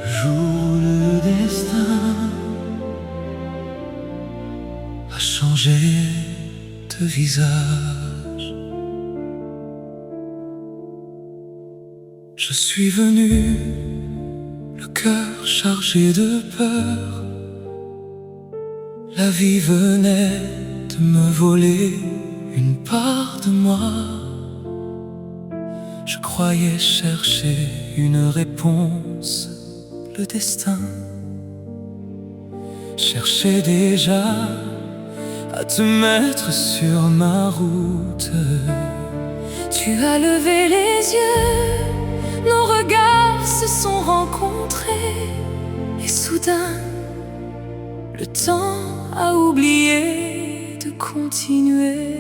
Jour où le destin a changé de visage, je suis venu, le cœur chargé de peur. La vie venait de me voler une part de moi. Je croyais chercher une réponse, le destin cherchait déjà à te mettre sur ma route. Tu as levé les yeux, nos regards se sont rencontrés, et soudain, le temps a oublié de continuer.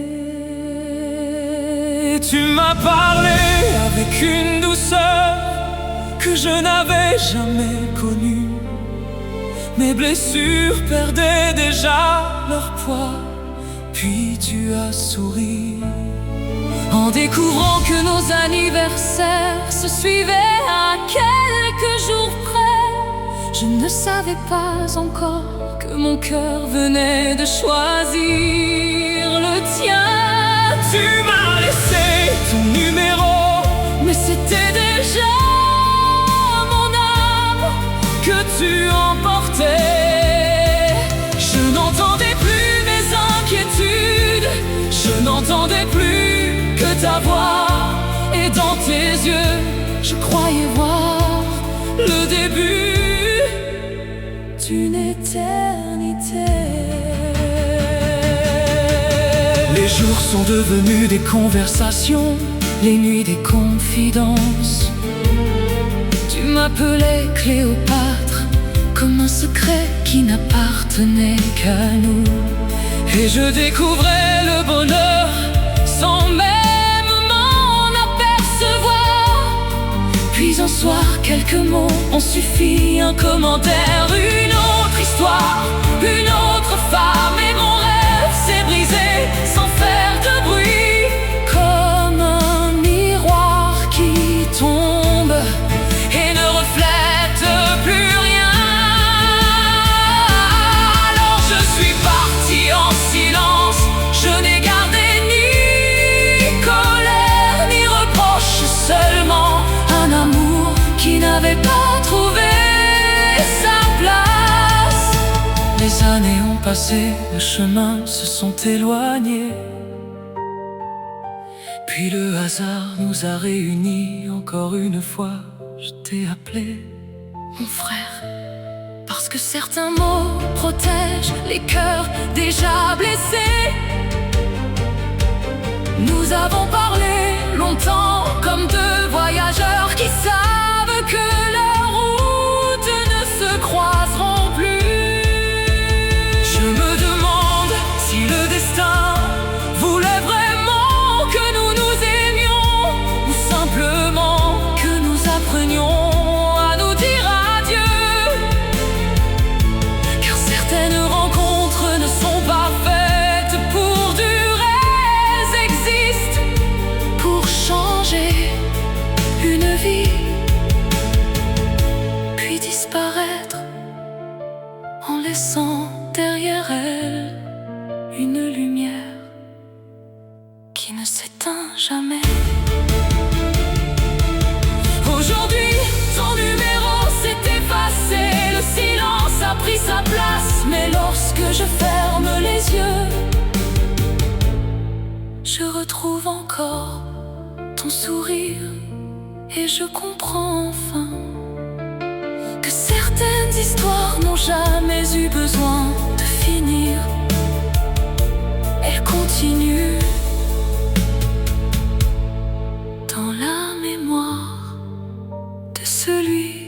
Tu m'as parlé avec une douceur que je n'avais jamais connue. Mes blessures perdaient déjà leur poids, puis tu as souri. En découvrant que nos anniversaires se suivaient à quelques jours près, je ne savais pas encore que mon cœur venait de choisir le tien. Tu m'as laissé ton numéro, mais c'était déjà mon âme que tu emportais. Je n'entendais plus mes inquiétudes, je n'entendais plus que ta voix. Et dans tes yeux, je croyais voir le début d'une éternité. Les jours sont devenus des conversations, les nuits des confidences. Tu m'appelais Cléopâtre, comme un secret qui n'appartenait qu'à nous. et je découvrais le bonheur sans même m'en apercevoir. Puis un soir, quelques mots ont suffi, un commentaire, une autre histoire, une autre femme, et mon rêve s'est brisé sans faire de bruit, comme un miroir qui tombe et ne reflète plus rien. Alors je suis parti en silence, je n'ai gardé ni colère ni reproche, seulement un amour qui n'avait pas trouvé sa place. Les années ont passé, les chemins se sont éloignés. Puis le hasard nous a réunis encore une fois. Je t'ai appelé mon frère, parce que certains mots protègent les cœurs déjà blessés. Nous avons parlé longtemps comme deux voyageurs qui savent que leurs routes ne se croiseront plus. Je me demande si le destin voulait vraiment que nous nous aimions, ou simplement que nous apprenions à nous dire adieu. Car certaines rencontres ne sont pas faites pour durer, elles existent pour changer une vie, puis disparaître en laissant derrière elle une lumière qui ne s'éteint jamais. Aujourd'hui, ton numéro s'est effacé, le silence a pris sa place. Mais lorsque je ferme les yeux, je retrouve encore ton sourire, et je comprends enfin que certaines histoires n'ont jamais eu besoin de finir. Elles continuent dans la mémoire de celui